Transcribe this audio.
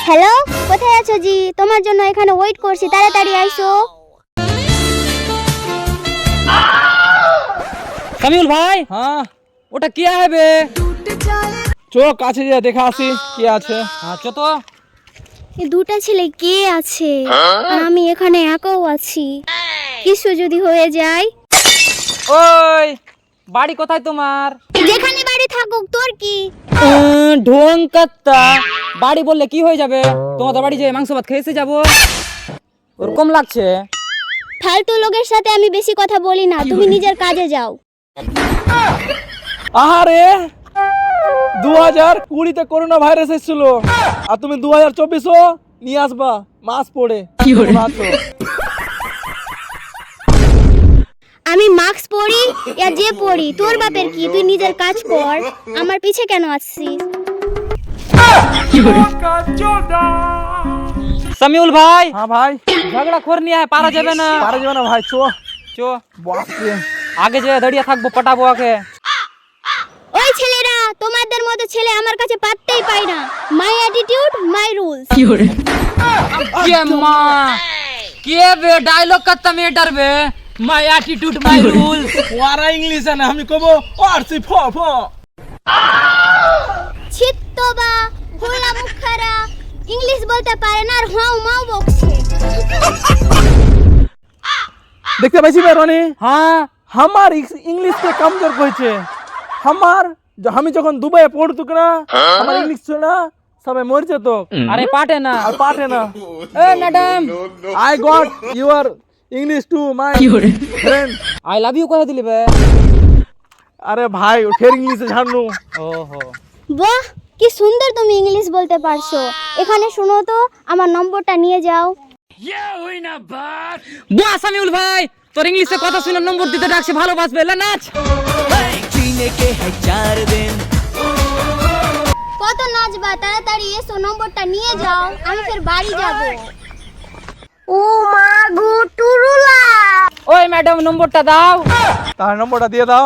Hello, কোথায় আছো জি? তোমার জন্য এখানে ওয়েট করছি, তাড়াতাড়ি আইসো। সামিউল ভাই, হ্যাঁ ওটা কি হবে? চো কাছে যা দেখা আসি কি আছে। আচ্ছা তো এই দুটা ছেলে কে আছে? আর আমি এখানে একাও আছি। কিছু যদি হয়ে যায়? ওই বাড়ি কোথায় তোমার? যেখানে বাড়ি থাকুক, তোর কি? ঢোং কাত্তা, বাড়ি বললে কি হয়ে যাবে? তোমাদের বাড়ি যে মাংস ভাত খেয়েছে যাবো, ওরকম লাগছে। ফালতু লোকের সাথে আমি বেশি কথা বলি না, তুমি নিজের কাজে যাও। আহারে 2020-তে করোনা ভাইরাস এসেছিল আর তুমি 2024 নিয়ে আসবা মাস পড়ে আছো। আমি মাস্ক পরি या যে পরি, তোর বাপের কি? তুই নিজের কাজ কর, আমার পিছে কেন আসছিস? সামিউল ভাই, হ্যাঁ ভাই, ঝগড়া খোর নিয়ে পারা যাবে না। পারা যাবে না ভাই, চো চো বাপ রে। আগে যে দাঁড়িয়ে থাকবো, পটাবো আগে। ওই ছেলেরা, তোমাদের মতো ছেলে আমার কাছে পাততেই পায় না। মাই অ্যাটিটিউড, মাই রুলস। কে মা কে বে ডায়লগ করতে মে ডরবে? My attitude my rules. ওরা ইংলিশ জানে, আমি কব আরসি ফ ফ। ছিত্তবা ভোলা মুখারা ইংলিশ বলতে পারে না আর হাউ মাউ বকছে। দেখতে পাইছি রনি, হ্যাঁ আমার ইংলিশ কে কমজোর হয়েছে। আমি যখন দুবাই পড়তো না, আমার ইংলিশ ছিল না, সবাই মর যেত আরে পাটে না আর পাঠে না। এ madam, I got your English to my friend. I love you কহে দিলি বে? আরে ভাই ফের ইংলিশে ঝাড়নু। ওহো, বাহ, কি সুন্দর তুমি ইংলিশ বলতে পারছো। এখানে শোনো তো, আমার নম্বরটা নিয়ে যাও। বাহ সামিউল ভাই, তোর ইংলিশে কথা শুনে নম্বর দিতে ডাকছে, ভালোবাসবে লে নাচ। কত নাচবা, তাড়াতাড়ি এসো, নম্বরটা নিয়ে যাও, আমি ফের বাড়ি যাব। ও মা গো টুরুলা। ওই ম্যাডাম নম্বরটা দাও। তার নম্বরটা দিয়ে দাও।